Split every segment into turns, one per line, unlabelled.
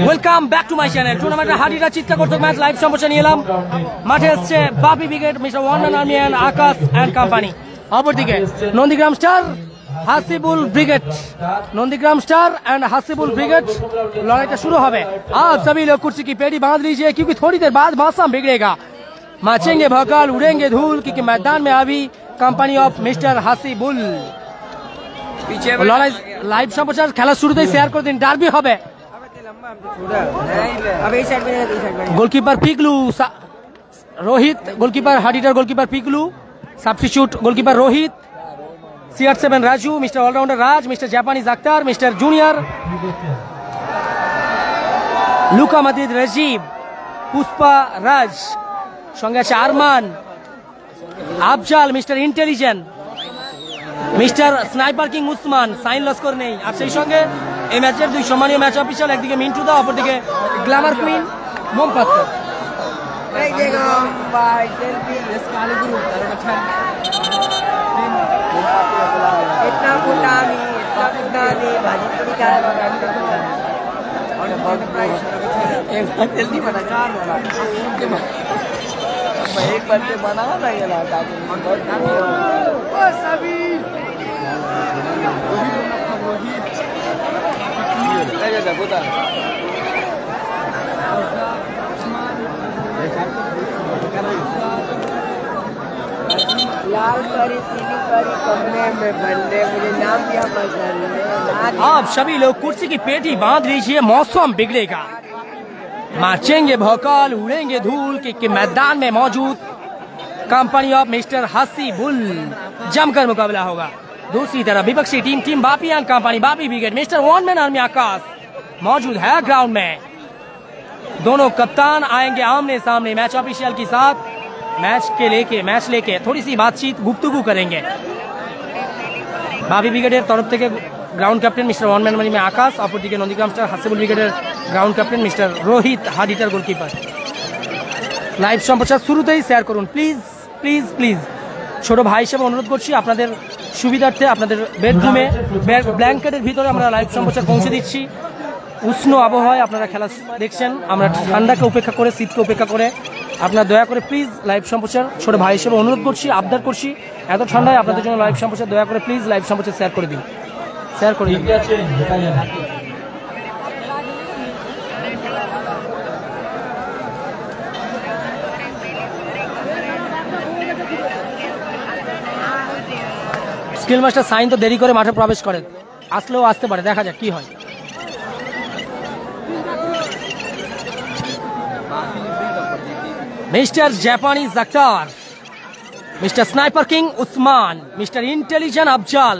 Welcome back to my channel. টুর্নামেন্টের হাটিটা চিত্রাকর্ষক match live সম্প্রচার নিয়ে এলাম। মাঠে এসছে Bapi brigade, mister one man army and Akash and company. অপরদিকে Nandigram star Hasibul brigade, Nandigram star and Hasibul brigade. लड़ाई शुरू होवे। आप सभी लोग कुर्सी की पेटी बांध लीजिए क्योंकि थोड़ी देर बाद मौसम बिगड़ेगा। मचेंगे भौकाल, उड़ेंगे धूल क्योंकि मैदान में अभी कंपनी ऑफ मिस्टर हासिबुल। लड़ाई लाइव सम्प्रचार खेला शुरूতেই শেয়ার করে দিন। ডার্বি হবে। Goalkeeper Piglu Rohit, goalkeeper Haditar goalkeeper Piglu, substitute goalkeeper Rohit, CR7 Raju, mister allrounder Raj, mister Japanese Akhtar, mister junior Luka Madrid Rajib, Pushpa Raj, संगे आछे Arman, Afzal, mister intelligent, mister sniper king Usman. Sain Laskar नहीं। और সেই সঙ্গে এই ম্যাচের দুই সম্মানীয় ম্যাচ অফিশিয়াল, একদিকে মিন্টু দা, অপরদিকে গ্ল্যামার কুইন মোম পাত্র। এই দেখো ভাই সেলফি কালী গ্রুপ इतना कुटानी भाजी पूरी का और बहुत प्राइस एक जल्दी बना चार वाला एक बंदे बना ना ये ना ताकि बहुत काफी हो ओ सभी वही क्या बता लाल करी पीली करी कमरे में बंदे, मुझे नाम दिया पसंद। आप सभी लोग कुर्सी की पेटी बांध लीजिए, मौसम बिगड़ेगा। माचेंगे भौकाल, उड़ेंगे धूल क्योंकि मैदान में मौजूद कंपनी ऑफ मिस्टर हासिबुल। जमकर मुकाबला होगा। दूसरी तरफ विपक्षी team team Bapi and company Bapi brigade, mister one man army Akash मौजूद है ग्राउंड में। दोनों कप्तान आएंगे आमने सामने मैच ऑफिशियल के साथ। मैच लेके थोड़ी सी बातचीत गुफ्तगू करेंगे। बापी ब्रिगेडের तरफ থেকে ground captain mister one man army Akash, অপরদিকে নন্দীগ্রাম স্টার হাসিবুল ব্রিগেডের ground captain mister Rohit, Haditar goalkeeper. Live সম্প্রচার শুরুতেই শেয়ার করুন প্লিজ প্লিজ প্লিজ। ছোট ভাই হিসেবে অনুরোধ করছি আপনাদের সুবিধার্থে আপনাদের বেডরুমে ব্ল্যাঙ্কেটের ভিতরে আমরা লাইভ সম্প্রচার পৌঁছে দিচ্ছি। উষ্ণ আবহাওয়ায় আপনারা খেলা দেখছেন, আমরা ঠান্ডাকে উপেক্ষা করে শীতকে উপেক্ষা করে আপনারা দয়া করে প্লিজ লাইভ সম্প্রচার, ছোট ভাই হিসেবে অনুরোধ করছি, আবদার করছি, এত ঠান্ডায় আপনাদের জন্য লাইভ সম্প্রচার দয়া করে প্লিজ লাইভ সম্প্রচার শেয়ার করে দিন, শেয়ার করে দিন। স্কিল মাস্টার সাইন তো দেরি করে মাঠে প্রবেশ করেন, আসলেও আসতে পারে, দেখা যাক কি হয়। Mister Japanese Akhtar, mister sniper king Usman, mister intelligent Afzal,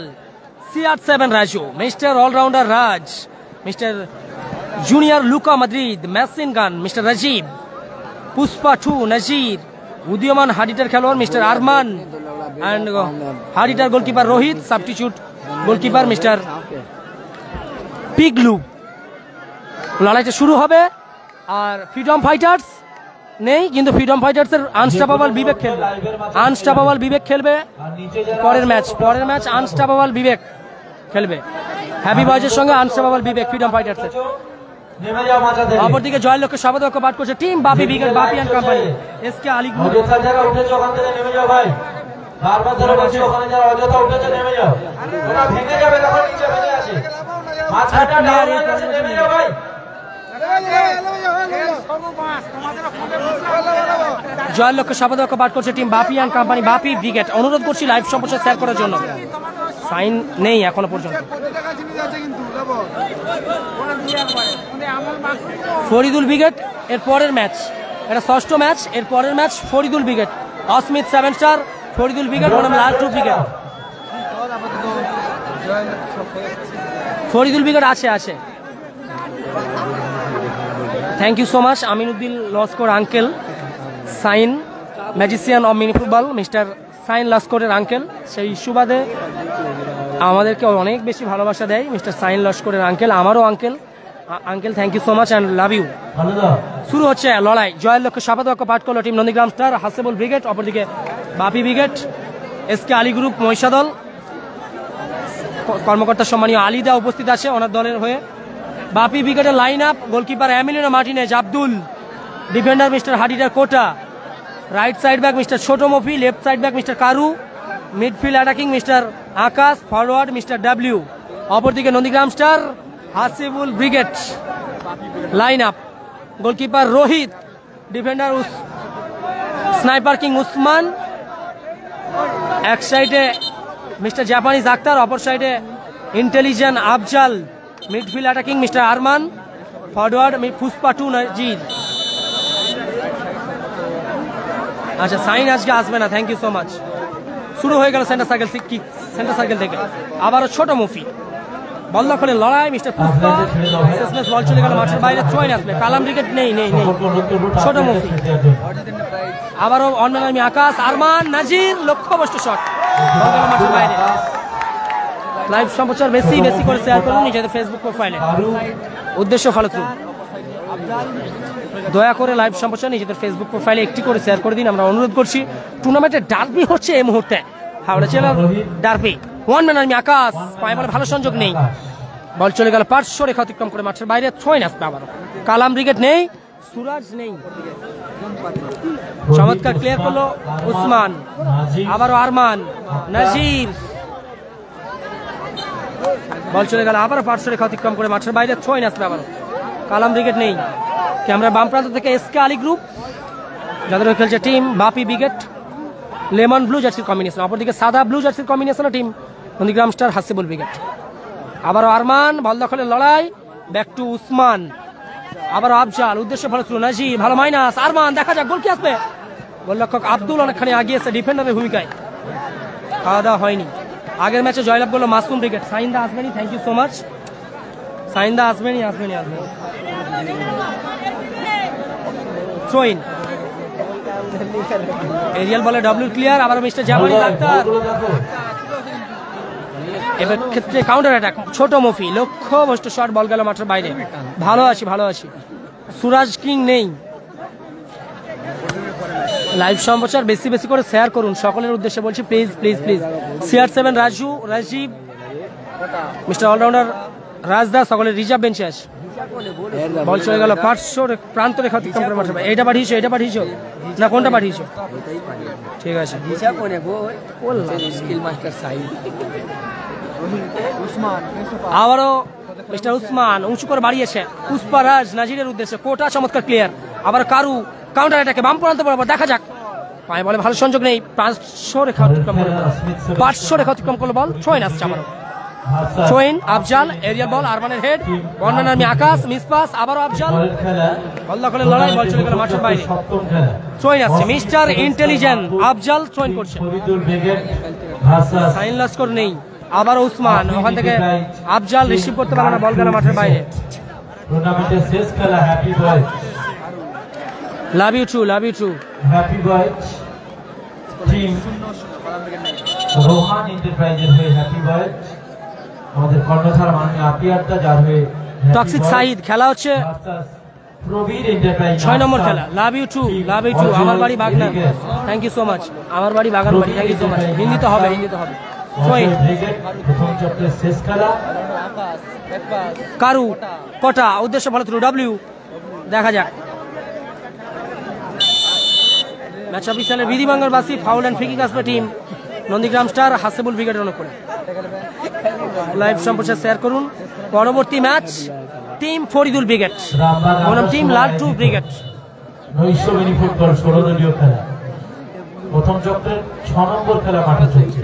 CR7 Raju, mister allrounder Raj, mister junior Luka Madrid, machine gun, mister Rajib, Pushpa 2 Nazir, उदीयमान हाडीटार खेलोয়াড় mister Arman and Haditar goalkeeper Rohit, substitute goalkeeper mister Piglu. লড়াইটা শুরু হবে। আর ফ্রিডম ফাইটার্স নেই, কিন্তু ফ্রিডম ফাইটার্সের আনস্টপেবল বিবেক খেলবে, আনস্টপেবল বিবেক খেলবে পরের ম্যাচ আনস্টপেবল বিবেক খেলবে হ্যাপি বয়েজের সঙ্গে। আনস্টপেবল বিবেক ফ্রিডম ফাইটার্সের। অপরদিকে জয়ের লক্ষ্যে শপথ বাক্য পাঠ করছে team Bapi brigade, Bapi and company, SK Ali group. বারবার ধরে বলছি ওখানে যারা অযথা উঠেছে নেমে যাও, ওরা ভেঙে যাবে তখন নিচে ভেঙে আছে, মাঝখানটা ডাউন হয়ে গেছে, নেমে যাও ভাই। জয়ের লক্ষ্যে শপথ বাক্য পাঠ করছে team Bapi and company, Bapi brigade. অনুরোধ করছি লাইভ সম্প্রচার শেয়ার করার জন্য। সাইন নেই এখনো পর্যন্ত। ফরিদুল ব্রিগেড এর পরের ম্যাচ, এটা ষষ্ঠ ম্যাচ, এর পরের match Faridul brigade, Asmit 7 star, Faridul brigade বনাম লাল 2 ব্রিগেড। ফরিদুল ব্রিগেড আছে। Thank you so much Aminuddin Laskar uncle, Sain magician of mini football, mister Sain লস্করের আঙ্কেল। সেই সুবাদে আমাদেরকে অনেক বেশি ভালোবাসা দেয় মিস্টার সাইন লস্করের আঙ্কেল, আমারও uncle thank you so much and love you. শুরু হচ্ছে লড়াই। জয়ের লক্ষ্যে শপথ বাক্য পাঠ করলো team Nandigram star Hasibul brigade, অপরদিকে বাপি brigade, SK Ali group Mahishadal. কর্মকর্তা সম্মানীয় আলী দা উপস্থিত আছে ওনার দলের হয়ে। বাপি উইকেটের line up. Goalkeeper Emiliano Martinez, Abdul, defender mister Haditar Kota, right side back mister ছোট Mofi, left side back mister Karu, midfield attacking mister Akash, forward mister W. অপরদিকে Nandigram star Hasibul brigade line up. Goalkeeper Rohit, defender sniper king Usman, এক সাইডে মিস্টার জাপানিজ আক্তার, অপর সাইডে intelligent Afzal, midfield attacking mister Arman, forward Pushpa two Nazir. আচ্ছা, সাইন আজকে আসবে না, থ্যাংক ইউ সো মাচ। শুরু হয়ে গেল সেন্টার সার্কেল থেকে, আবারও ছোট মুফি, বল দখলের লড়াই মিস্টার পুষ্পা, বল চলে গেল মাঠের বাইরে, চয়েন আসবে, কালাম উইকেট নেই, ছোট মুফি। আবারও অনলাইন আকাশ, আরমান, নাজির, লক্ষ্যভ্রষ্ট শট, বল গেল মাঠের বাইরে। লাইভ সম্প্রচার বেশি করে শেয়ার করুন নিজেদের ফেসবুক প্রোফাইলে, উদ্দেশ্য ফলপ্রসূ। দয়া করে লাইভ সম্প্রচার নিজেদের ফেসবুক প্রোফাইলে একটি করে শেয়ার করে দিন, আমরা অনুরোধ করছি। টুর্নামেন্টের ডার্বি হচ্ছে এই মুহূর্তে, হাওড়া জেলার ডার্বি। ওয়ান ম্যান আর্মি আকাশ, পায়ে বলে ভালো সংযোগ নেই, বল চলে গেল পার্শ্ব রেখা অতিক্রম করে মাঠের বাইরে, ছয় আসবে আবারও। কালাম ব্রিগেড নেই, সুরাজ নেই, চমৎকার ক্লিয়ার করলো উসমান, আবারও আরমান, নাজির, বল চলে গেল আবারও পার্শ্ব রেখা অতিক্রম করে মাঠের বাইরে, ছয় আসবে আবারও। কালাম ব্রিগেড নেই। ক্যামেরা বাম প্রান্ত থেকে এসকে আলী গ্রুপ, যাদের খেলছে team Bapi brigade lemon blue জার্সির কম্বিনেশন, অপরদিকে সাদা ব্লু জার্সির কম্বিনেশনের team Nandigram star Hasibul brigade. আবারও আরমান, বল দখলের লড়াই, ব্যাক টু উসমান, আবারও আফজাল, উদ্দেশ্য ভালো ছিল, নাজির, ভালো মাইনাস, আরমান, দেখা যাক গোল কি আসবে। গোলরক্ষক আব্দুল অনেকখানি আগিয়েছে ডিফেন্ডারের ভূমিকায়, খাওয়া দাওয়া হয়নি। আগের ম্যাচে জয়লাভ করলো মাসুম ব্রিগেড। সাইন দা আসবেনি, thank you so much. Sain da আসবেনি। থ্রোইন, এরিয়াল বলে ডাব্লিউ ক্লিয়ার, আবার মিস্টার জাপানি ডাক্তার, এবার ক্ষেত্রে কাউন্টার অ্যাটাক, ছোট মফি, লক্ষ্যভ্রষ্ট শট, বল গেল মাঠের বাইরে। ভালো আছি। সুরাজ কিং নেই। লাইভ সম্প্রচার বেশি করে শেয়ার করুন, সকলের উদ্দেশ্যে বলছি, please. CR7 Rajib, mister allrounder রাজদা, সকলের রিজার্ভ বেঞ্চে আছে। বল চলে গেল প্রান্ত রেখা অতিক্রম করে মাঠের বাইরে। এটা পাঠিয়েছো না কোনটা পাঠিয়েছো? ঠিক আছে, আবারও মিস্টার উসমান উঁচু করে বাড়িয়েছে, পুষ্পারাজ নাজিরের উদ্দেশ্যে, কোটা চমৎকার ক্লিয়ার। আবার কারু কাউন্টার অ্যাটাকে বাম প্রান্ত বরাবর, দেখা যাক, পায়ে বলে ভালো সংযোগ নেই, পার্শ্ব রেখা অতিক্রম করলো, বল ছয় আসছে আবারও। ছয়ন আফজাল, এরিয়াল বল, আরমানের head, one army Akash, miss pass, আবারও আফজাল, বল দখলের লড়াই, বল চলে গেল মাঠের বাইরে। ছয়ন আসছে, মিস্টার ইন্টেলিজেন্ট আফজাল ছয়ন করছে, সাইন লস্কর নেই। আবারও উসমান, ওখান থেকে আফজাল রিসিভ করতে পারে না, বল গেল মাঠের বাইরে। Love you too
happy boys team Rohan এন্টারপ্রাইজের হয়ে হ্যাপি বয়েজ, আমাদের কর্ণধার মাননীয় আপিয়ারটা, যার হয়ে
টক্সিক সাইদ। খেলা হচ্ছে 6 নম্বর খেলা। Love you too. আমার বাড়ি Bagnan, thank you so much. আমার বাড়ি বাগান বাড়ি, থ্যাংক ইউ সো মাচ। হিন্দিতে হবে।
শেষ খেলা,
কারু কটা, উদ্দেশ্য ভালো ছিল, ডাব্লিউ, দেখা যাক। ম্যাচ অফিসিয়ালের বিধিবাঙ্গরবাসী, ফাউল অ্যান্ড ফ্রি কিক আসবে টিম নন্দীগ্রাম স্টার হাসিবুল ব্রিগেডের অনুকূলে। লাইভ সম্প্রচার শেয়ার করুন। পরবর্তী ম্যাচ টিম ফরিদুল ব্রিগেড বনাম টিম লালটু ব্রিগেড।
নৈশ মিনি ফুটবল 16 দলীয় খেলা, প্রথম চক্রের 6 নম্বর খেলা মাঠে চলছে।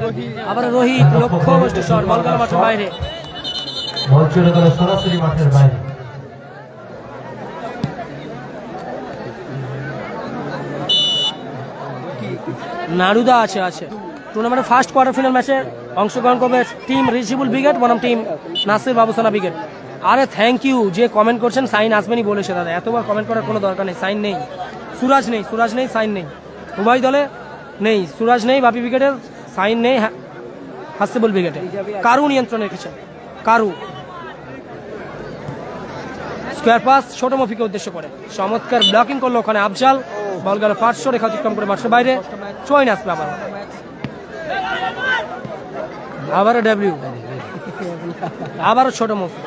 আবার রোহিত, লক্ষ্যভ্রষ্ট শট, বল গেল মাঠের বাইরে,
বল চলে গেল সরাসরি মাঠের বাইরে।
নারুদা আছে টুর্নামেন্টের ফার্স্ট কোয়ার্টার ফাইনাল ম্যাচে অংশগ্রহণ করবে টিম রিজিবুল ব্রিগেড বনাম টিম নাসির বাবুসানা ব্রিগেড। আরে থ্যাংক ইউ, যে কমেন্ট করছেন, সাইন আসবেনি বলেছে দাদা, এতবার কমেন্ট করার কোনো দরকার নেই। সাইন নেই, সুরাজ নেই, সাইন নেই, উভয় দলে নেই, সুরাজ নেই, বাপি ব্রিগেডের সাইন নেই, হাসিবুল ব্রিগেডে। কারু নিয়ন্ত্রণে রেখেছেন, কারু স্কোয়ার পাস ছোট মফিকে উদ্দেশ্য করে চমৎকার ব্লকিং করলো ওখানে আফজাল, বল গেল পার্শ্ব রেখা অতিক্রম করে মাঠের বাইরে। ছয় আসবে আবারও ডাব্লিউ, আবারও ছোট মফি,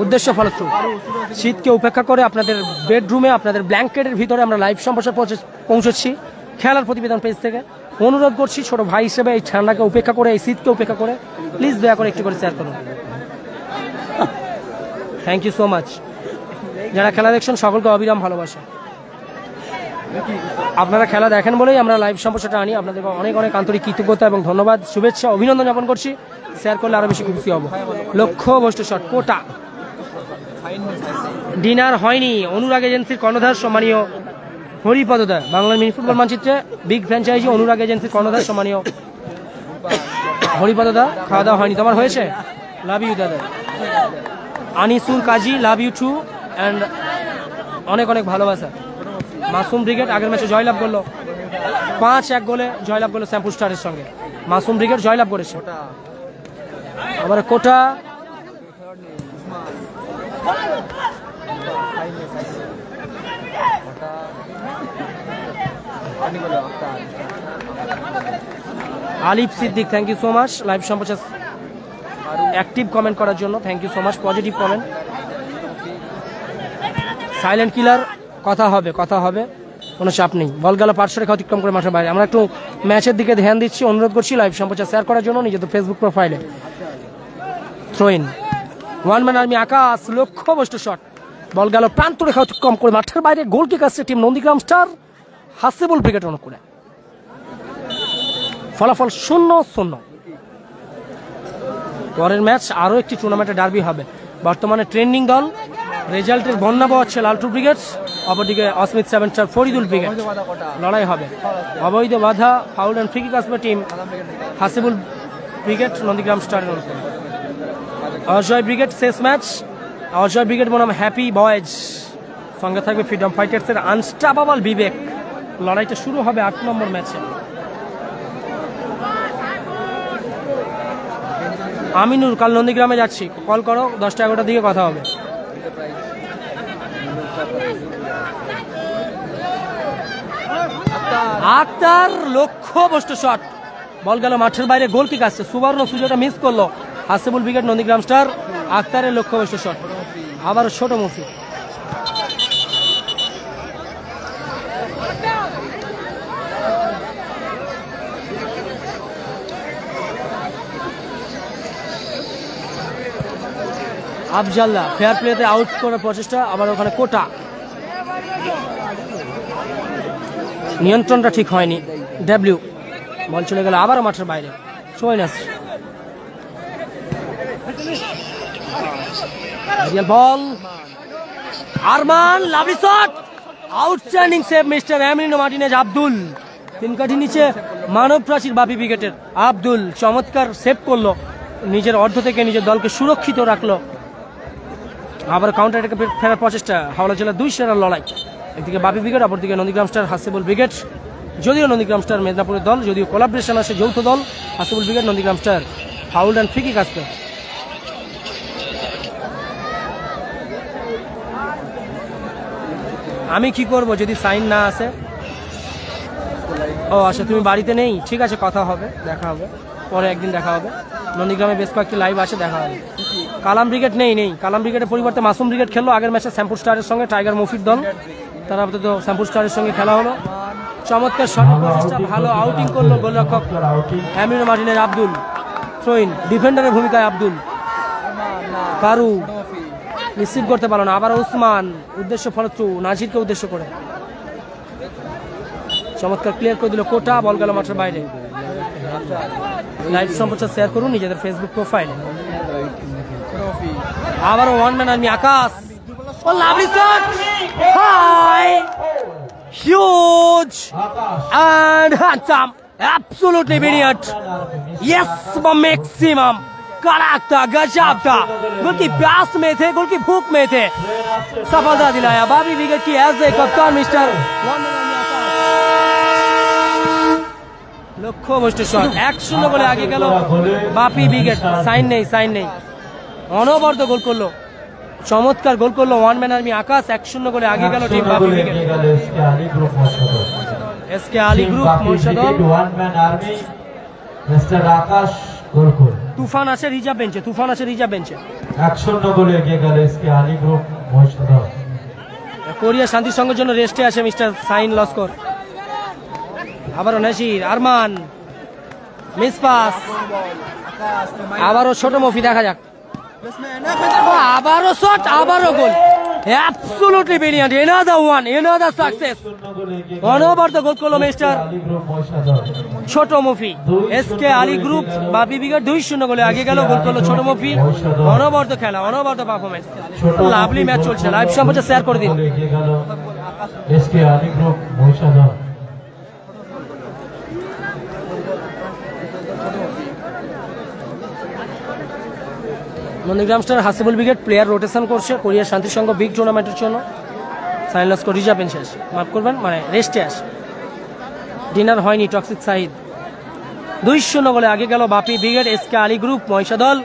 উদ্দেশ্য ফলপ্রসূ। শীতকে উপেক্ষা করে আপনাদের বেডরুমে, আপনাদের ব্ল্যাঙ্কেটের ভিতরে আমরা লাইভ সম্প্রচার পৌঁছচ্ছি খেলার প্রতিবেদন পেজ থেকে। অনুরোধ করছি ছোট ভাই হিসেবে এই ঠান্ডাকে উপেক্ষা করে, এই শীতকে উপেক্ষা করে প্লিজ দয়া করে একটু করে শেয়ার করুন। Thank you so much. যারা খেলা দেখছেন সকলকে অবিরাম ভালোবাসা। আপনারা খেলা দেখেন বলেই আমরা লাইভ সম্প্রচারটা আনি। আপনাদেরকে অনেক অনেক আন্তরিক কৃতজ্ঞতা এবং ধন্যবাদ, শুভেচ্ছা, অভিনন্দন জ্ঞাপন করছি। শেয়ার করলে আরো বেশি খুশি হব। লক্ষ্য বস্তু শট কোটা। ডিনার হয়নি। অনুরাগ এজেন্সির কর্ণধার সম্মানীয় হরিপদদা, বাংলার মিনি ফুটবল মানচিত্রে বিগ ফ্র্যাঞ্চাইজি অনুরাগ এজেন্সির কর্ণধার সম্মানীয় হরিপদদা, খাওয়া দাওয়া হয়নি। তোমার হয়েছে? লাভ ইউ দাদা। আনিসুর কাজী, লাভ ইউ টু অ্যান্ড অনেক অনেক ভালোবাসা। মাসুম ব্রিগেড আগের ম্যাচে জয়লাভ করলো 5-1 গোলে, জয়লাভ করলো শ্যাম্পু স্টারের সঙ্গে। মাসুম ব্রিগেড জয়লাভ করেছে। আবার কোটা Alif Siddique, thank you so much live সম্প্রচার অ্যাক্টিভ কমেন্ট করার জন্য। Thank you so much, positive comment. Silent killer, কথা হবে কথা হবে, কোনো চাপ নেই। বল গেল পার্শ্বরেখা অতিক্রম করে মাঠের বাইরে। আমরা একটু ম্যাচের দিকে ধ্যান দিচ্ছি, অনুরোধ করছি লাইভ সম্প্রচার শেয়ার করার জন্য নিজেদের ফেসবুক প্রোফাইলে। Throw in, one man army Akash, লক্ষ্য বস্তু শট। বল গেল প্রান্ত রেখা অতিক্রম করে মাঠের বাইরে। গোল কিক আসছে team Nandigram star, Hasibul brigade অনুকূলে। ফলাফল 0-0। পরের ম্যাচ আরও একটি টুর্নামেন্টের ডার্বি হবে। বর্তমানে ট্রেন্ডিং দল, রেজাল্টের বন্যা বওয়াচ্ছে লালটু ব্রিগেড, অপরদিকে অস্মিত 7 স্টার ফরিদুল ব্রিগেড। লড়াই হবে। অবৈধ বাধা, ফাউল অ্যান্ড ফ্রি কিক আসবে টিম হাসিবুল ব্রিগেড নন্দীগ্রাম স্টারের অনুকূলে। অজয় ব্রিগেড শেষ ম্যাচ। অজয় ব্রিগেড বনাম হ্যাপি বয়েজ, সঙ্গে থাকবে ফ্রিডম ফাইটার্সের আনস্টাপেবল বিবেক। লড়াইটা শুরু হবে 8 নম্বর ম্যাচে। আমিনুর, কাল নন্দীগ্রামে যাচ্ছি, কল করো, 10টা-11টার দিকে কথা হবে। আক্তার, লক্ষ্য বস্তু শট। বল গেল মাঠের বাইরে, গোল কিক আসছে। সুবর্ণ সুযোগটা মিস করলো হাসিবুল ব্রিগেড নন্দীগ্রাম স্টার। আক্তারের লক্ষ্য বস্তু শট। আবার ছোট মুফি। আফজাল্লাহ, ফেয়ার প্লেতে আউট করার প্রচেষ্টা। আবার ওখানে কোটা, নিয়ন্ত্রণটা ঠিক হয়নি। ডাব্লিউ, বল চলে গেল আবারও মাঠের বাইরে। সোয়েনাস, ball Arman, lovely shot, outstanding save mister Emiliano Martinez Abdul. 3 কাঠি নিচে মানব প্রাচীর বাপি উইকেটের আব্দুল চমৎকার সেভ করলো, নিজের অর্ধ থেকে নিজের দলকে সুরক্ষিত রাখলো। আবার কাউন্টার অ্যাটাকে ফেরার প্রচেষ্টা। হাওড়া জেলার 2 সেরার লড়াই, একদিকে বাপি ব্রিগেড, অপরদিকে নন্দীগ্রাম স্টার হাসিবুল ব্রিগেড। যদিও নন্দীগ্রাম স্টার মেদিনীপুরের দল, যদিও কোলাবরেশন আসে যৌথ দল Hasibul brigade Nandigram star. Foul and free kick আসবে। আমি কি করব যদি সাইন না আসে? ও আচ্ছা, তুমি বাড়িতে নেই, ঠিক আছে, কথা হবে, দেখা হবে পরে, একদিন দেখা হবে। নন্দীগ্রামে বেশ কয়েকটি লাইভ আছে, দেখা হবে। কালাম ব্রিগেড নেই। কালাম ব্রিগেডের পরিবর্তে মাসুম ব্রিগেড খেললো আগের ম্যাচে শ্যাম্পু স্টারের সঙ্গে, টাইগার মফির দল। তারা আপাতত শ্যাম্পু স্টারের সঙ্গে খেলা হলো। চমৎকার শটের প্রচেষ্টা, ভালো আউটিং করলো গোলরক্ষক এমিলিনো মার্টিনেজ আব্দুল। থ্রো ইন, ডিফেন্ডারের ভূমিকায় আব্দুল। কারু রিসিভ করতে পারলো না। আবার ওসমান, উদ্দেশ্য ফলত্রু, নাজিরকে উদ্দেশ্য করে চমৎকার ক্লিয়ার করে দিল কোটা। বল গেল মাঠের বাইরে। লাইভ সম্প্রচার শেয়ার করুন নিজেদের ফেসবুক প্রোফাইলে। আবারও one man army Akash. Lovely shot, high, huge and handsome, absolutely brilliant, yes, maximum, कड़क था, गजब था। गोल की प्यास में थे, गोल की भूख में थे, सफलता दिलाया बापी विकेट की एज ए कप्तान मिस्टर। লক্ষ্য বস্তু শট, 1-0 বলে আগে গেল বাপি ব্রিগেড। সাইন নেই, অনবরত গোল করলো, চমৎকার গোল করলো ওয়ান ম্যান আর্মি আকাশ। 1-0 গোলে আগে গেল team Bapi brigade. SK Ali group Mahishadal,
one man army mister Akash goal করে।
তুফান আছে রিজার্ভ বেঞ্চে, তুফান আছে রিজার্ভ বেঞ্চে।
1-0 গোলে এগিয়ে গেল SK Ali group Mahishadal.
Korea শান্তি সংঘের জন্য রেস্টে আছে মিস্টার সাইন লস্কর। আবারও নাসির, আরমান, মিস পাস, আবারও ছোট মফি, দেখা যাক। আবারও শট, আবারও গোল। Absolutely brilliant. Another one, another success. অনবরত গোল করলো মিস্টার ছোট মফি। SK Ali group Bapi brigade 2-0 গোলে আগে গেল, গোল করলো ছোট মফি। অনবরত খেলা, অনবরত পারফরম্যান্স, লাভলি ম্যাচ চলছে। লাইভ সম্প্রচার শেয়ার করে দিন।
SK Ali group Mahishadal.
Nandigram star Hasibul brigade player rotation করছে কোরিয়া শান্তি সংঘ বিগ টুর্নামেন্টের জন্য। সাইনলস করে রিজার্ভ বেঞ্চে আসে, মাফ করবেন, মানে রেস্টে আসে। ডিনার হয়নি টক্সিক সাহিদ। 2-0 গোলে আগে গেল Bapi brigade. SK Ali group Mahishadal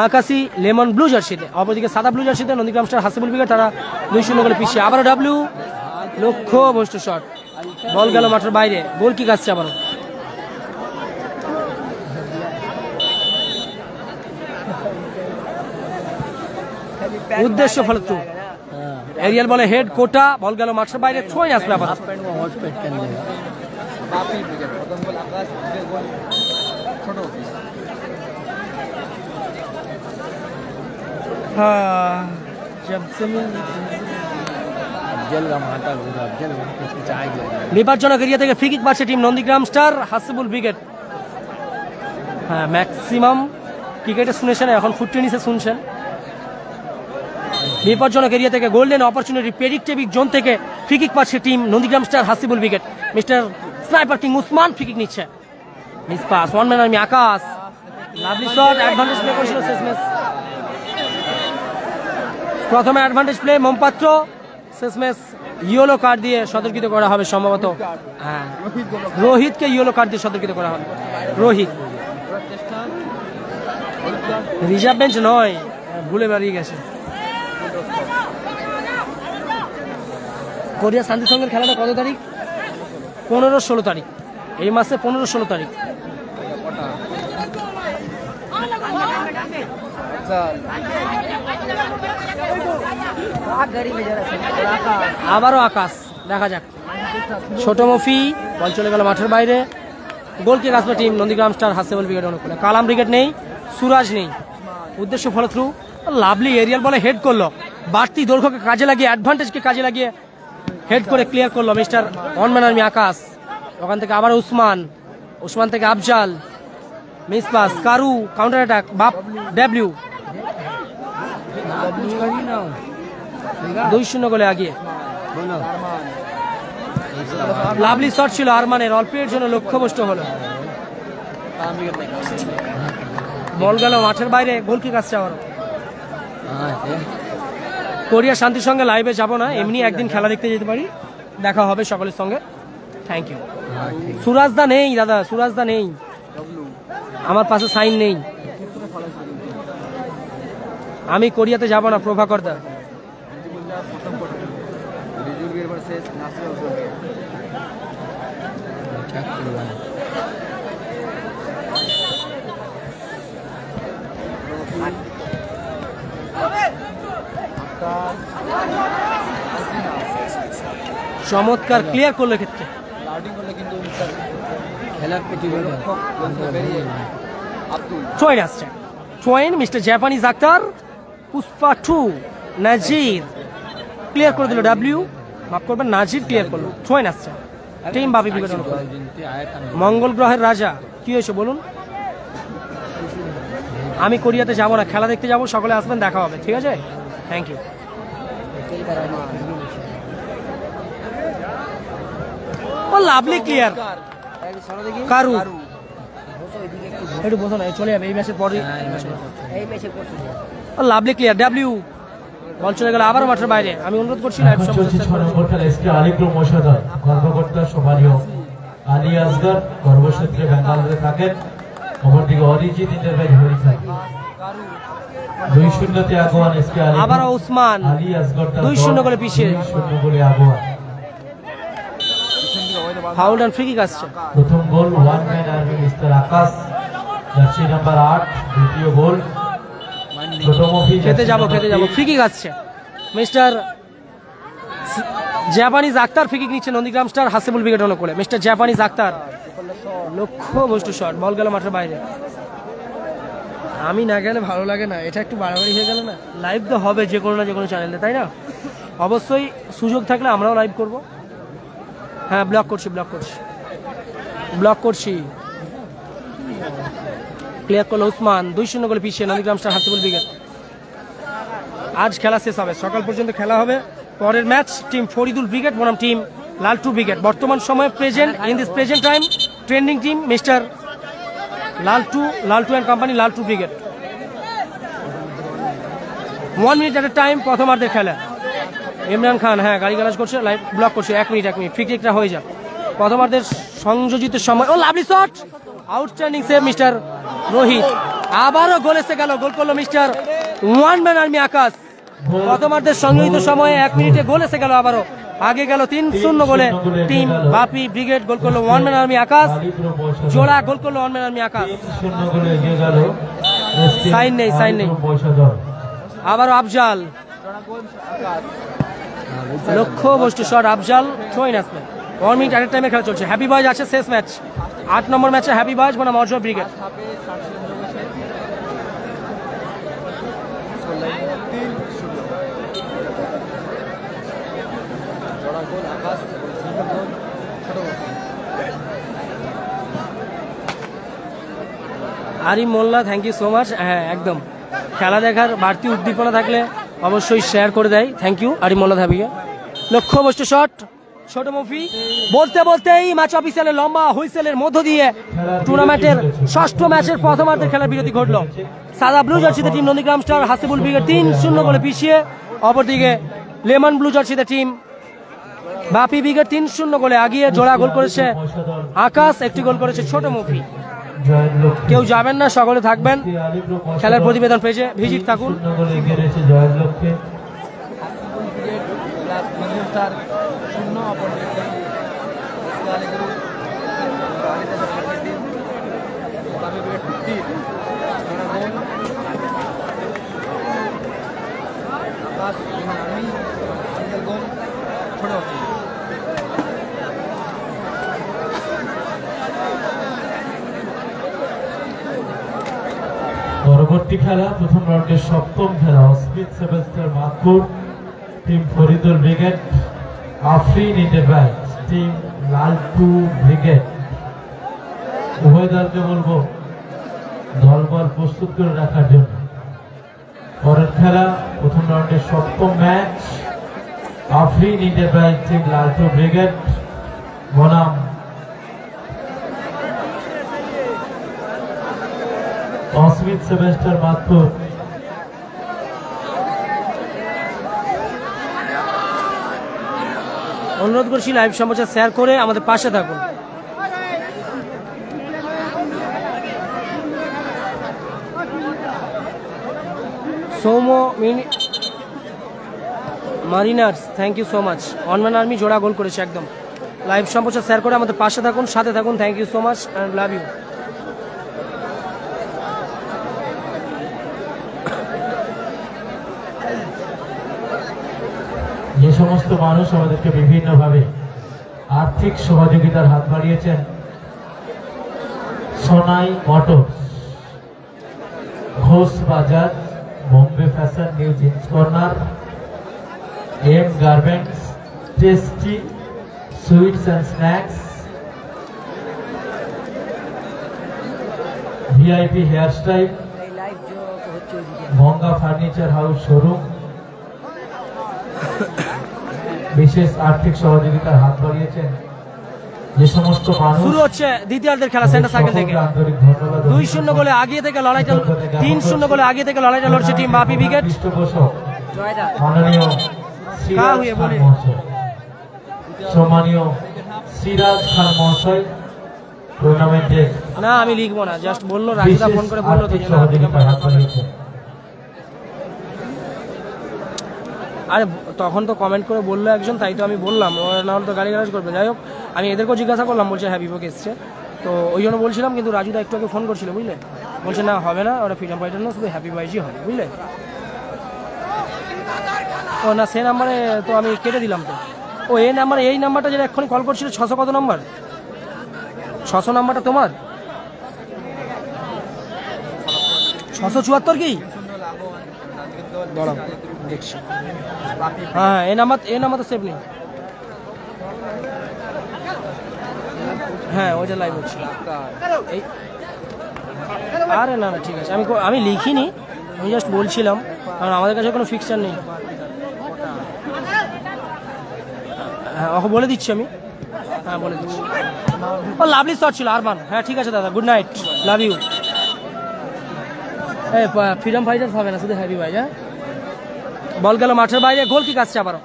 আকাশি লেমন ব্লু জার্সিতে, অপরদিকে সাদা ব্লু জার্সিতে নন্দীগ্রাম স্টার হাসিবুল ব্রিগেড, তারা 2-0 গোলে পিছিয়ে। আবারও ডাব্লিউ, লক্ষ্য ভ্রষ্ট শট, বল গেল মাঠের বাইরে। গোল কিক আসছে আবারও। উদ্দেশ্য ফলতু, এরিয়াল বলে হেড কোটা, বল গেল মাঠের বাইরে। ছয় আসবে আবার। বিপজ্জনক এরিয়া থেকে ফ্রি কিক পাচ্ছে team Nandigram star Hasibul brigade. হ্যাঁ, ম্যাক্সিমাম ক্রিকেটে শুনেছেন, এখন ফুট টেনিসে শুনছেন। বিপজ্জনক এরিয়া থেকে গোল্ডেন অপরচুনিটি প্রেডিক্টেবিক জোন থেকে ফ্রি কিক পাচ্ছে team Nandigram star Hasibul brigade. Mister sniper king Usman free kick নিচ্ছে। Miss pass, one man army Akash, lovely shot, advantage play করেছিল শেষমেশ। প্রথমে অ্যাডভান্টেজ প্লে মোমপাত্র, শেষমেশ ইয়েলো কার্ড দিয়ে সতর্কিত করা হবে সম্ভবত। হ্যাঁ, রোহিতকে ইয়েলো কার্ড দিয়ে সতর্কিত করা হবে। রোহিত রিজার্ভ বেঞ্চ নয়, ভুলে বেরিয়ে গেছে। কোরিয়া শান্তি সংঘের খেলাটা কত তারিখ? 15-16 তারিখ, এই মাসে 15-16 তারিখ। আবারও আকাশ, দেখা যাক। ছোট মফি, বল চলে গেল মাঠের বাইরে। গোল কিক আসবে team Nandigram star Hasibul brigade অনুকূলে। কালাম ব্রিগেড নেই, সুরাজ নেই। উদ্দেশ্য ফলো থ্রু, লাভলি এরিয়াল বলে হেড করলো, বাড়তি দৈর্ঘ্যকে কাজে লাগিয়ে, অ্যাডভান্টেজকে কাজে লাগিয়ে হেড করে ক্লিয়ার করলো মিস্টার ওয়ান আর্মি আকাশ। ওখান থেকে আবার উসমান, উসমান থেকে আফজাল, মিস পাস, কারু, কাউন্টার অ্যাটাক, বাপ ডাব্লিউ। 2-0 গোলে আগিয়ে। লাভলি শট ছিল আরমানের, অল্পের জন্য লক্ষ্যভ্রষ্ট হলো। বল গেল মাঠের বাইরে, গোল কিক আসছে আবারও। কোরিয়া শান্তির সঙ্গে লাইভে যাব না, এমনি একদিন খেলা দেখতে যেতে পারি, দেখা হবে সকলের সঙ্গে। Thank you. সুরাজদা নেই দাদা, সুরাজদা নেই, আমার পাশে সাইন নেই। আমি কোরিয়াতে যাব না, প্রভাকর দা। চমৎকার ক্লিয়ার করলো ক্ষেত্রে। চয়েন আসছে, চয়েন মিস্টার জাপানিজ আক্তার, পুষ্পা 2, নাজির ক্লিয়ার করে দিল। ডাব্লিউ, মাফ করবেন, নাজির ক্লিয়ার করলো। চয়েন আসছে টিম বাপি ব্রিগেড। মঙ্গল গ্রহের রাজা, কি হয়েছে বলুন? আমি কোরিয়াতে যাব না, খেলা দেখতে যাব, সকলে আসবেন, দেখা হবে, ঠিক আছে? Thank you. Oh lovely clear, কারু একটু বসো না, চলে যাবে এই ম্যাচের পরে। Oh lovely clear, W, ball চলে গেল আবার মাঠের বাইরে। আমি অনুরোধ করছি লাইভ কর্মকর্তা সোমালিও আলী আসগর গর্ভক্ষেত্রে বেঙ্গালুরুতে থাকেন। অপরদিকে অরিজিৎ ইন্টারভাইজ হরিখা 2-0 তে আগুয়ান এসকে আলী। আবার ওসমান আলী আসগর 2-0 গোলে পিছিয়ে, 2-0 গোলে আগুয়ান। ফাউল এন্ড ফ্রি কিক আসছে। প্রথম goal one man army mister Akash,
jersey number 8 দ্বিতীয় গোল
খেতে যাবো ফ্রি কিক আসছে mister Japanese Akhtar free kick নিচ্ছে নন্দীগ্রাম স্টার হাসিবুল ব্রিগেড করে মিস্টার জাপানিজ আক্তার লক্ষ্যবস্তু শট বল গেল মাঠের বাইরে আমি না গেলে ভালো লাগে না এটা একটু বাড়াবাড়ি হয়ে গেল না লাইভ তো হবে যে কোনো না যে কোনো চ্যানেলে তাই না অবশ্যই সুযোগ থাকলে আমরাও লাইভ করব হ্যাঁ ব্লক করছি ক্লিয়ার করলো উসমান 2-0 গোলে পিছিয়ে নন্দীগ্রাম স্টার হাসিবুল ব্রিগেড আজ খেলা শেষ হবে সকাল পর্যন্ত খেলা হবে পরের ম্যাচ টিম ফরিদুল ব্রিগেড বনাম টিম লালটু ব্রিগেড বর্তমান সময়ে present in this present time trending team mister Laltu and company Laltu brigade 1 minute at a time প্রথমার্ধের খেলা ইমরান খান হ্যাঁ গাড়ি গ্যালাজ করছে লাইভ ব্লক করছে 1 মিনিট ফ্রি কিকটা হয়ে যাক প্রথমার্ধের সংযোজিত সময় ও lovely shot outstanding save mister Rohit আবারও গোল এসে গেল গোল করলো mister one man army Akash প্রথমার্ধের সংযোজিত সময়ে 1 মিনিটে গোল এসে গেল আবারও আগে গেল 3-0 গোলে টিম বাপি ব্রিগেড গোল করলো ওয়ান ম্যান আর্মি আকাশ জোড়া গোল করলো ওয়ান ম্যান আর্মি আকাশ সাইন নেই আবারও আফজাল লক্ষ্যবস্তু শট আফজাল থ্রোইন আসবে 1 মিনিট এট এ টাইমে খেলা চলছে হ্যাপি বয়েজ আছে শেষ ম্যাচ 8 নম্বর ম্যাচে হ্যাপি বয়েজ বনাম Ajay brigade Arim Molla thank you so much হ্যাঁ একদম খেলা দেখার বাড়তি উদ্দীপনা থাকলে অবশ্যই শেয়ার করে দেয় থ্যাংক ইউ আরিম মোল্লা ধাবিকে লক্ষ্যবস্তু শট ছোট মফি বলতেই ম্যাচ অফিসিয়ালে লম্বা হুইসেলের মধ্য দিয়ে টুর্নামেন্টের 6ষ্ঠ ম্যাচের প্রথমার্ধের খেলার বিরতি ঘটল সাদা ব্লু জার্সিতে team Nandigram star Hasibul brigade 3-0 গোলে পিছিয়ে অপরদিকে লেমন ব্লু জার্সিতে টিম বাপি ব্রিগেড 3-0 গোলে আগিয়ে জোড়া গোল করেছে আকাশ একটি গোল করেছে ছোট মফি কেউ যাবেন না সকলে থাকবেন খেলার প্রতিবেদন পেজে ভিজিট থাকুন
পরবর্তী খেলা প্রথম রাউন্ডের 7ম খেলা Smith seven star Madpur team Faridul brigade Afrin enterprise team Laltu brigade উভয় দলকে বলবো দলবল প্রস্তুত করে রাখার জন্য পরের খেলা প্রথম রাউন্ডের 7ম ম্যাচ Afrin enterprise team Laltu brigade বনাম স্মিথ সেভেস্টার মাদপুর
অনুরোধ করছি লাইভ সম্প্রচার শেয়ার করে আমাদের পাশে থাকুন Soumya mariners thank you so much one army জোড়া গোল করেছে একদম লাইভ সম্প্রচার শেয়ার করে আমাদের পাশে থাকুন সাথে থাকুন thank you so much and love you
যে সমস্ত মানুষ আমাদেরকে বিভিন্নভাবে আর্থিক সহযোগিতার হাত বাড়িয়েছেন Sonai motors Ghosh Bazar Bombay fashion new jeans corner M garments tasty sweets and snacks VIP hairstyle Manga furniture house showroom বিশেষ আর্থিক সহযোগিতার হাত বাড়িয়েছেন যে সমস্ত মানুষ
শুরু হচ্ছে দ্বিতীয়ার্ধের খেলা সেন্টার সার্কেল থেকে 2-0 গোলে আগিয়ে থেকে লড়াইটা 3-0 গোলে আগিয়ে থেকে লড়াইটা লড়ছে টিম বাপি ব্রিগেড
মাননীয় সম্মানীয় সিরাজ খান মহাশয় টুর্নামেন্টে
না আমি লিখবো না জাস্ট বললো রাজিদা ফোন করে বললো তো আরে তখন তো কমেন্ট করে বললো একজন তাই তো আমি বললাম না হলে তো গাড়ি গ্যারাজ করবে যাই হোক আমি এদেরকেও জিজ্ঞাসা করলাম বলছে হ্যাঁ বিপক্ষে এসছে তো ওই জন্য বলছিলাম, কিন্তু রাজুদা একটু আগে ফোন করছিল বুঝলে, বলছে না হবে না, ওটা ফ্রিডম ফাইটার না, শুধু হ্যাপি বয়েজই হবে বুঝলে। ও না, সে নাম্বারে তো আমি কেটে দিলাম তো। ও এই নাম্বারে, এই নাম্বারটা যেটা এক্ষুনি কল করছিল 600 কত নাম্বার, 600 নাম্বারটা তোমার, 674 কি দাঁড়াও দেখছি। হ্যাঁ এই নাম্বার তো সেভ নেই। হ্যাঁ ওইটা লাইভ হচ্ছে এই। আরে না না ঠিক আছে, আমি লিখিনি, আমি জাস্ট বলছিলাম, কারণ আমাদের কাছে কোনো ফিক্সচার নেই। হ্যাঁ ওকে বলে দিচ্ছি আমি, হ্যাঁ বলে দিচ্ছি। ও লাভলি শট ছিল আরমান। হ্যাঁ ঠিক আছে দাদা, গুড নাইট, লাভ ইউ। এই ফ্রিডম ফাইটার্স হবে না, শুধু হ্যাপি ভাই। হ্যাঁ বল গেল মাঠের বাইরে, গোল কিক আসছে আবারও।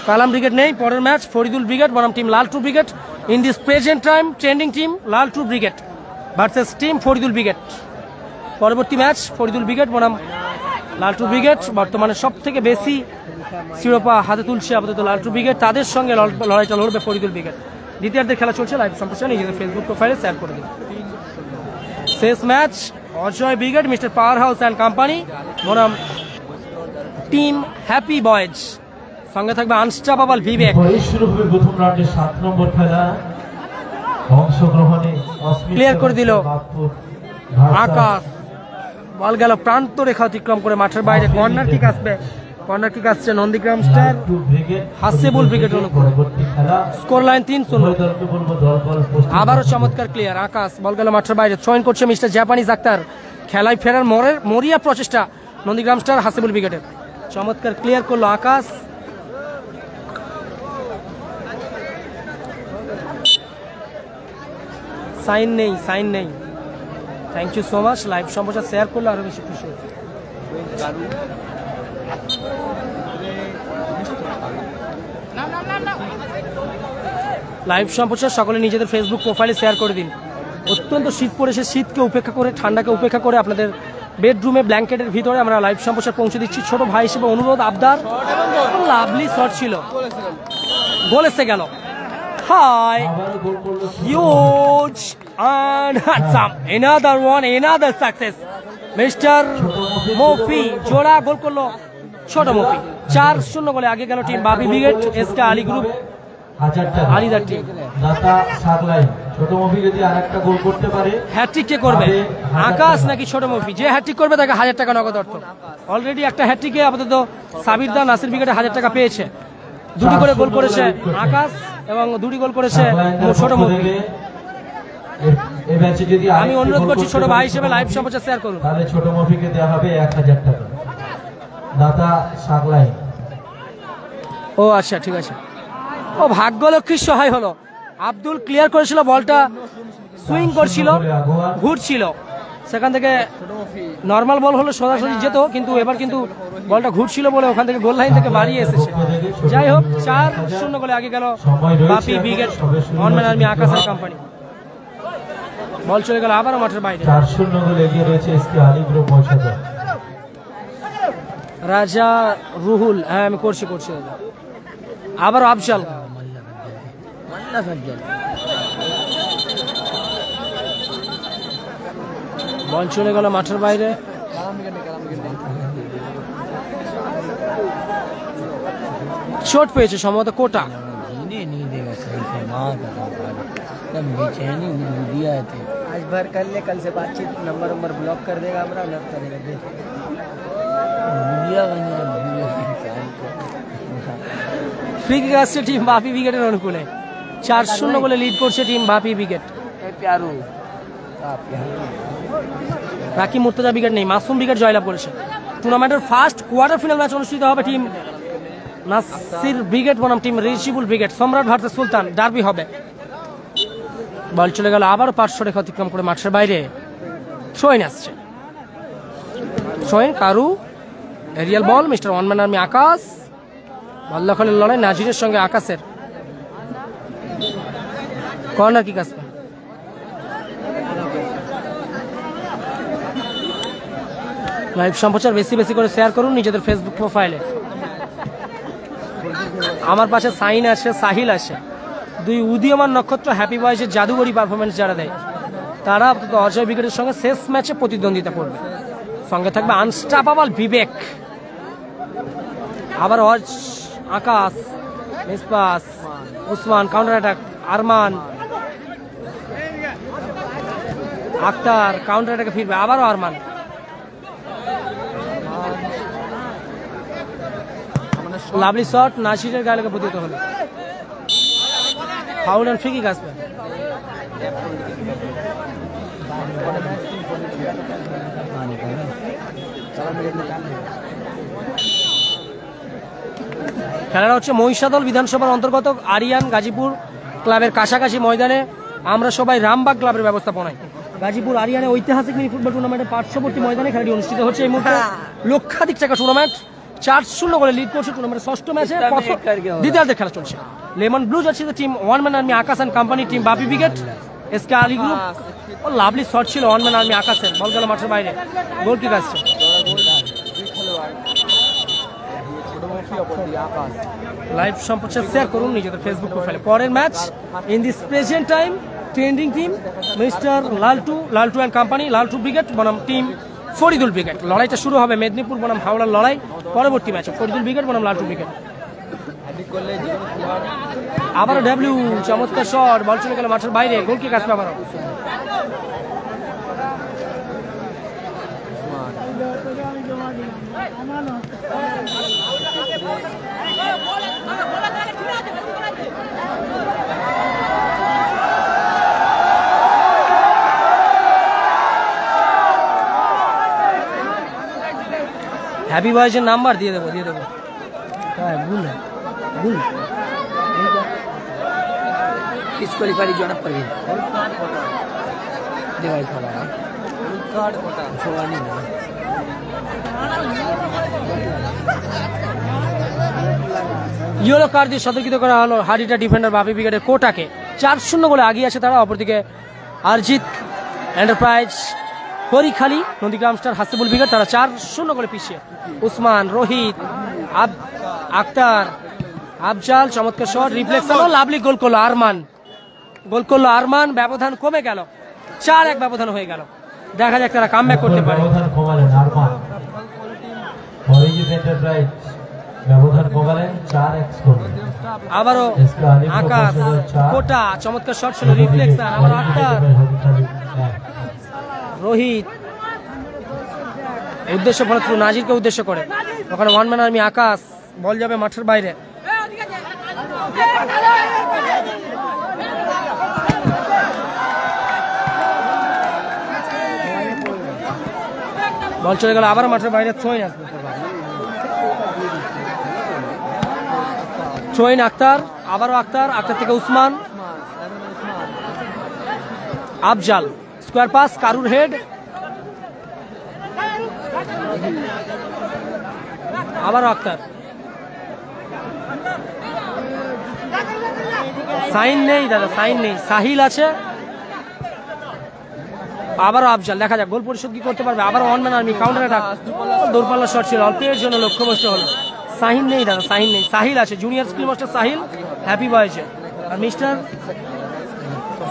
কালাম ব্রিগেড নেই, পরের ম্যাচ ফরিদুল ব্রিগেড বনাম team Laltu brigade. In this present time trending team Laltu brigade versus team Faridul brigade. পরবর্তী ম্যাচ ফরিদুল ব্রিগেড বনাম লালটু ব্রিগেড। বর্তমানে সব থেকে বেশি শিরোপা হাতে তুলছে আপাতত লালটু ব্রিগেড, তাদের সঙ্গে লড়াইটা লড়বে ফরিদুল ব্রিগেড। দ্বিতীয়ার্ধের খেলা চলছে, লাইভ সম্প্রচার নিজেদের ফেসবুক প্রোফাইলে শেয়ার করে দিন। শেষ match Ajay brigade mister power house and company বনাম টিম হ্যাপি বয়েজ, সঙ্গে থাকবে আনস্টপেবল বিবেক।
শুরু হবে প্রথম রাউন্ডের 7 নম্বর খেলা। অংশগ্রহণে
ক্লিয়ার করে দিল আকাশ, বল গেল প্রান্ত রেখা অতিক্রম করে মাঠের বাইরে। কর্নার কিক আসবে, কর্নার কিক আসছে নন্দীগ্রাম স্টার হাসেবুল ব্রিগেড অনুকূলে। Score line 3-0। আবারও চমৎকার ক্লিয়ার আকাশ, বল গেল মাঠের বাইরে। জয়েন করছে মিস্টার জাপানিজ আক্তার। খেলায় ফেরার মরিয়া প্রচেষ্টা নন্দীগ্রাম স্টার হাসেবুল ব্রিগেডের। চমৎকার ক্লিয়ার করলো আকাশ। সাইন নেই, সাইন নেই। Thank you so much, live সম্প্রচার শেয়ার করলে আরো বেশি খুশি হচ্ছে। লাইভ সম্প্রচার সকলে নিজেদের ফেসবুক প্রোফাইলে শেয়ার করে দিন। অত্যন্ত শীত পড়েছে, শীতকে উপেক্ষা করে, ঠান্ডাকে উপেক্ষা করে আপনাদের বেডরুমে ব্ল্যাঙ্কেটের ভিতরে আমরা লাইভ সম্প্রচার পৌঁছে দিচ্ছি। ছোট ভাই হিসেবে অনুরোধ, আবদার। লাভলি শট ছিল, গোল এসে গেল। Hi huge and handsome, another one, another success. Mister Mofi জোড়া গোল করলো ছোট মফি। 4-0 গোলে আগে গেল team Bapi brigade. SK Ali group আলিদার টিম।
দাতা সাগলাই ছোট মফি যদি আরেকটা গোল করতে পারে,
হ্যাট্রিক কে করবে, আকাশ নাকি ছোট মফি? যে হ্যাট্রিক করবে তাকে 1000 টাকা নগদ অর্থ। অলরেডি একটা হ্যাট্রিকে আপাতত সাবির দা নাসির ব্রিগেডে 1000 টাকা পেয়েছে। দুটি করে গোল করেছে আকাশ এবং দুটি গোল করেছে ছোট মফি। আমি অনুরোধ করছি ছোট ভাই হিসেবে লাইভ সম্প্রচার শেয়ার করুন।
তাহলে ছোট মফিকে দেওয়া হবে 1000 টাকা। দাতা সাগলাই।
ও আচ্ছা ঠিক আছে। ও ভাগ্যলক্ষ্মীর সহায় হলো। আব্দুল ক্লিয়ার করেছিল, বলটা সুইং করছিল, ঘুরছিল, সেখান থেকে নর্মাল বল হলো সোজাসুজি যেত, কিন্তু এবার কিন্তু বলটা ঘুরছিল বলে ওখান থেকে গোল লাইন থেকে বাড়িয়ে এসেছে। যাই হোক 4-0 গোলে আগে গেল বাপি ব্রিগেড ওয়ানম্যান আর্মি আকাশের কোম্পানি। বল চলে গেল আবারও মাঠের বাইরে।
4-0 গোলে এগিয়ে রয়েছে এসকে আলী গ্রুপ ময়সাদা।
রাজা রুহুল, হ্যাঁ আমি করছি দাদা। আবারও আফজাল, বল চলে গেল মাঠের বাইরে। চোট পেয়েছে সম্ভবত কোটা।
आज भर कर ले, कल से बातचीत नंबर ब्लॉक कर देगा हमारा, ब्लॉक करेगा।
ফ্রি কিক আসছে টিম বাপি ব্রিগেডের অনুকূলে। 4-0 গোলে লিড করছে team Bapi brigade. Rakib Murtaza brigade নেই, মাসুম ব্রিগেড জয়লাভ করেছে। টুর্নামেন্টের ফার্স্ট কোয়ার্টার ফাইনাল ম্যাচ অনুষ্ঠিত হবে টিম নাসির ব্রিগেড বনাম টিম রিচিবুল ব্রিগেড। সম্রাট ভার্সেস সুলতান ডার্বি হবে। বল চলে গেল আবারও 500 রেখা অতিক্রম করে মাঠের বাইরে। থ্রোইন আসছে, থ্রোইন কারু, এরিয়াল বল মিস্টার ওয়ানম্যান আর্মি আকাশ। বল দখলের লড়াই নাজিরের সঙ্গে আকাশের। কর্নার কিক আসবে। লাইভ সম্প্রচার বেশি বেশি করে শেয়ার করুন নিজেদের ফেসবুক প্রোফাইলে। আমার পাশে সাইন আছে, সাহিল আছে, দুই উদীয়মান নক্ষত্র হ্যাপি বয়েজের জাদুঘরী পারফরমেন্স যারা দেয় তারা অজয় ব্রিগেডের সঙ্গে শেষ ম্যাচে প্রতিদ্বন্দ্বিতা করবে। সঙ্গে থাকবে আনস্টাপেবল বিবেক, আবার Akash, miss pass, Usman, counter attack, Arman, Akhtar counter অ্যাটাকে ফিরবে, আবারও আরমান, লাভলি শট, নাসিরের গায়ে লেগে প্রতিহত হলো, ফাউল অ্যান্ড ফ্রি কিক আসবে। খেলাটা হচ্ছে মহিষাদল বিধানসভার অন্তর্গত আরিয়ান গাজীপুর ক্লাবের কাছাকাছি ময়দানে। আমরা সবাই রামবাগ ক্লাবের ব্যবস্থাপনায় গাজীপুর আরিয়ানে ঐতিহাসিক মিনি ফুটবল টুর্নামেন্টের পার্শ্ববর্তী ময়দানে খেলাটি অনুষ্ঠিত হচ্ছে। এই মুহূর্তে লক্ষাধিক টাকা টুর্নামেন্ট 4-0 করে লিড করছে টুর্নামেন্টের ষষ্ঠ ম্যাচে দ্বিতীয়ার্ধের খেলা চলছে। লেমন ব্লু জার্সিতে team one man army Akash and company, team Bapi brigade, SK Ali group. Oh lovely shot ছিল ওয়ান ম্যান আর্মি আকাশের, বল গেল মাঠের বাইরে, গোল কিক আসছে। লাইভ সম্প্রচার শেয়ার করুন নিজেদের ফেসবুক প্রোফাইলে। পরের match in this present time trending team mister Laltu and company, Laltu brigade বনাম টিম ফরিদুল ব্রিগেড। লড়াইটা শুরু হবে মেদিনীপুর বনাম হাওড়ার লড়াই। পরবর্তী ম্যাচে ফরিদুল ব্রিগেড বনাম লালটু ব্রিগেড। আবারও ডাব্লিউ, চমৎকার শট, বল চলে গেল মাঠের বাইরে, গোল কিক আসবে আবারও। হ্যাপি বয়েজের নাম্বার দিয়ে দেবো হ্যাঁ, ভুল
ডিসকোয়ালিফাই জনক পারবেন দেওয়াই খেলা
ইয়েলো কার্ড দিয়ে সতর্কিত করা হলো হাডিটা ডিফেন্ডার বাপি ব্রিগেডের কোটাকে। 4-0 গোলে আগিয়ে আছে তারা। অপরদিকে Arijit enterprise, Harikhali, Nandigram star, Hasibul brigade তারা 4-0 গোলে পিছিয়ে। উসমান, রোহিত, আক্তার, আফজাল, চমৎকার শট, রিফ্লেকশন, লাভলি গোল করলো আরমান। ব্যবধান কমে গেল, 4-1 ব্যবধান হয়ে গেল। দেখা যাক তারা কামব্যাক করতে পারে। আবারও আকাশ, কোটা, চমৎকার শট ছিল, রিফ্লেকশন, আবার আক্তার, রোহিত উদ্দেশ্য ফলত্র নাজিরকে উদ্দেশ্য করে। ওখানে ওয়ান ম্যান আর্মি আকাশ, বল যাবে মাঠের বাইরে। বল চলে গেল আবার মাঠের বাইরে। থ্রোইন আক্তার, আবারও আক্তার থেকে উসমান, আফজাল, স্কোয়ার পাস, কারুর হেড, আবারও আক্তার, সাইন নেই দাদা, সাইন নেই, সাহিল আছে, আবারও আফজাল। দেখা যাক গোল পরিশোধ কি করতে পারবে। আবারও one man army counter attack, দূরপাল্লার শট ছিল, অল্পের জন্য লক্ষ্যভ্রষ্ট হলো। সাহিল নেই দাদা, সাহিল নেই, সাহিল আছে, junior skill master Sahil happy বয়েজে, আর মিস্টার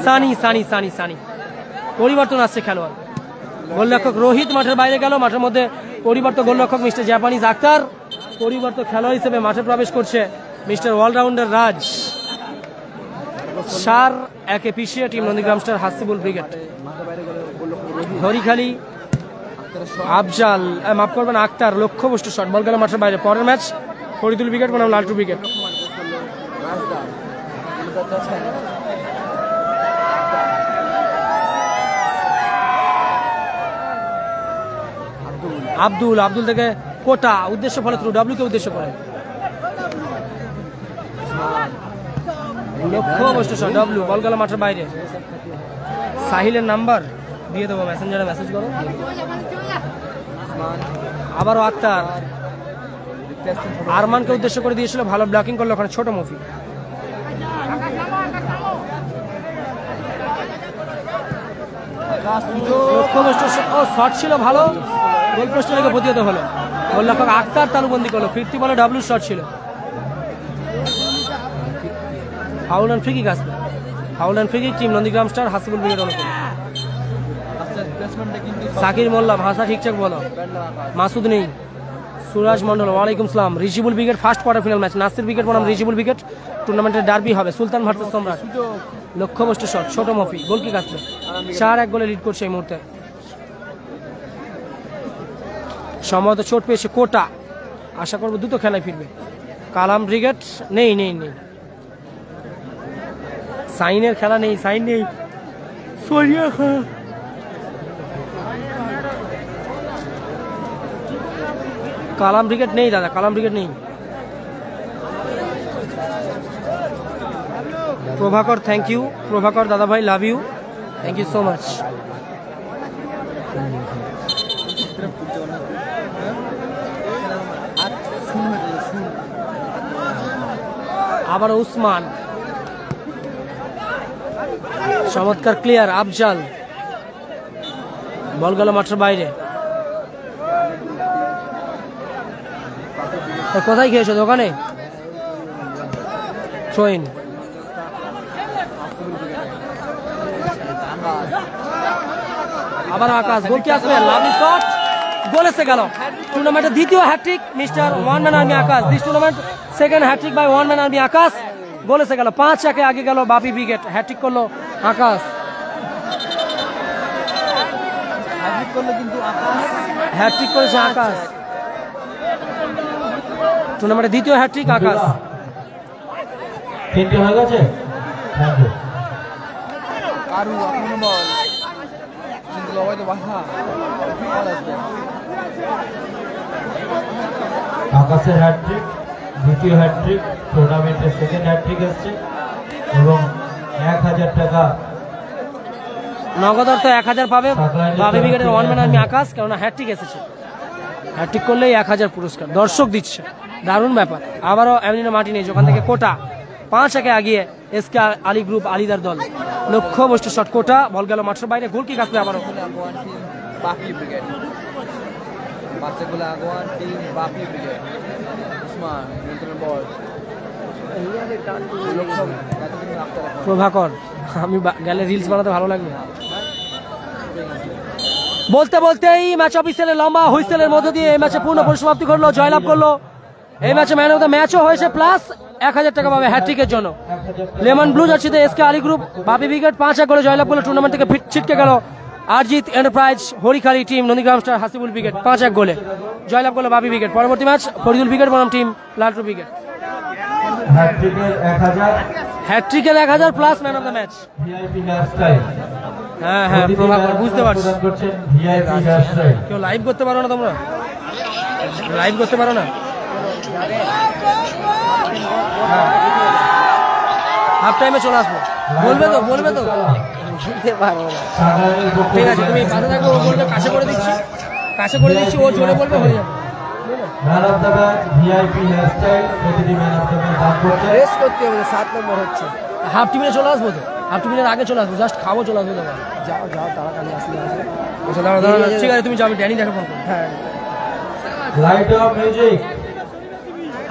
সানি পরিবর্তন আসছে খেলোয়াড়। গোলরক্ষক রোহিত মাঠের বাইরে গেল, মাঠের মধ্যে পরিবর্তন গোলরক্ষক মিস্টার জাপানিজ আক্তার, পরিবর্তন খেলোয়াড় হিসেবে মাঠে প্রবেশ করছে মিস্টার অলরাউন্ডার রাজ। 4-1 পিছিয়ে team Nandigram star Hasibul brigade. Harikhali, Afzal, মাফ করবেন আক্তার, লক্ষ্যভ্রষ্ট শট, বল গেল মাঠের বাইরে। পরের ম্যাচ ফরিদুল ব্রিগেড বনাম লালটু ব্রিগেড। আব্দুল থেকে কোটা, উদ্দেশ্য ফলত্র, ডাব্লিউকে উদ্দেশ্য করে লক্ষ্যভ্রষ্ট শট, ডাব্লিউ, বল গেল মাঠের বাইরে। সাহিলের নাম্বার দিয়ে দেবো, মেসেঞ্জারে মেসেজ করো। আবারও আক্তার, আরমানকে উদ্দেশ্য করে দিয়েছিল, ভালো ব্লকিং করলো ওখানে ছোট মুফি। শট ছিল ভালো, গোল পোস্ট লেগে প্রতিহত হলো। গোলরক্ষক আক্তার তালুবন্দি করলো, ফিরতি বলে ডাব্লিউ শট ছিল। ফাউল অ্যান্ড ফ্রি কিক আসবে। Foul and free kick team Nandigram star Hasibul brigade অনুকূল। সাকির মোল্লা ভাষা ঠিকঠাক বলো। মাসুদ নেই। সুরাজ মন্ডল ওয়ালাইকুম সালাম। Rijibul brigade first quarter final match. Nasir brigade বনাম রিজিবুল ব্রিগেড টুর্নামেন্টের ডার্বি হবে। সুলতান ভার্সেস সম্রাট। লক্ষ্যবস্তু শট ছোট মফি গোল কিক আসবে। 4-1 গোলে লিড করছে এই মুহূর্তে। সম্ভবত চোট পেয়েছে কোটা, আশা করবো দ্রুত খেলায় ফিরবে। কালাম ব্রিগেড নেই নেই নেই, সাইনের খেলা নেই, সাইন নেই। কালাম ব্রিগেড নেই দাদা, কালাম ব্রিগেড নেই। প্রভাকর থ্যাংক ইউ, প্রভাকর দাদা ভাই love you, thank you so much. আবার উসমান, চমৎকার ক্লিয়ার। আফজাল, বল গেল মাঠের বাইরে। কোথায় খেয়েছো? দোকানে। থ্রোইন, আবার আকাশ, গোল কি আসবে? লাভলি শট, গোল এসে গেল। টুর্নামেন্টের দ্বিতীয় hattrick mister one man army Akash. This tournament second hattrick by one man army Akash. Goal এসে গেল। 5-1 আগে গেল বাপি ব্রিগেড। হ্যাট্রিক করলো আকাশ। হ্যাট্রিক করেছে আকাশ। টুর্নামেন্টের দ্বিতীয় হ্যাট্রিক আকাশ।
3টে হয়ে গেছে। Thank you. আকাশের হ্যাট্রিক, দ্বিতীয় হ্যাট্রিক, টুর্নামেন্টের সেকেন্ড হ্যাট্রিক এসছে এবং 1000 টাকা
নগদ অর্থ 1000 পাবে বাপি ব্রিগেডের ওয়ান ম্যান আর্মি আকাশ, কেননা হ্যাট্রিক এসেছে। হ্যাট্রিক করলেই 1000 পুরস্কার দর্শক দিচ্ছে, দারুণ ব্যাপার। আবারও এমনিনো মার্টিনেজ ওখান থেকে কোটা 5-1 আগিয়ে এসকে আলী গ্রুপ আলিদার দল। লক্ষ্য বস্তু শট, কোটা, বল গেল মাঠের বাইরে। গোল কিক আসবে আবারও। প্রভাকর, আমি গেলে রিলস বানাতে ভালো লাগবে। বলতে বলতেই ম্যাচ অফিসিয়ালের লম্বা হুইসেলের মধ্য দিয়ে এই ম্যাচে পূর্ণ পরিসমাপ্তি করলো, জয়লাভ করলো। এই ম্যাচে ম্যান অফ দ্য ম্যাচও হয়েছে, প্লাস 1000 টাকা পাবে হ্যাট্রিকের জন্য। লেমন ব্লু জার্সিতে SK Ali group Bapi brigade 5-1 গোলে জয়লাভ করলো। টুর্নামেন্ট থেকে ছিটকে গেল Arjit enterprise Harikhali team Nandigram star Hasibul brigade 5-1 গোলে জয়লাভ করলো বাপি ব্রিগেড। পরবর্তী ম্যাচ ফরিদুল ব্রিগেড বনাম টিম লালটু ব্রিগেড। হ্যাট্রিকের 1000 plus man of the match. হ্যাঁ হ্যাঁ প্রভাকর, বুঝতে পারছি। কেউ লাইভ করতে পারো না? তোমরা লাইভ করতে পারো না? হাফ টাইমে চলে আসবো। বলবে তো? বলবে তো? ঠিক আছে, তুমি পাশে থাকো। ও বলবে কাছে করে দিচ্ছি, কাছে করে দিচ্ছি, ও জোরে বলবে, হয়ে যাবে।
Man of the match VIP hairstyle, প্রতিটি ম্যান অফ দ্য ম্যাচ দান করছে।
রেস করতে হবে, 7 নম্বর হচ্ছে।
হাফ টিমে চলে আসবো তো, হাফ টিমের আগে চলে আসবো, জাস্ট খাবো, চলে আসবো। তোমার
যাও যাও তাড়াতাড়ি আসলে আসবে।
আচ্ছা দাঁড়া দাঁড়া, ঠিক আছে তুমি যাও, আমি ড্যানি দেখো ফোন করো।
হ্যাঁ,
লাইট অফ মিউজিক।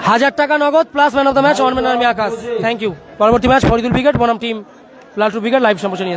1000 টাকা নগদ plus man of the match one man army Akash. Thank you. পরবর্তী ম্যাচ ফরিদুল ব্রিগেড বনাম টিম লালটু ব্রিগেড লাইভ সম্প্রচার নিয়ে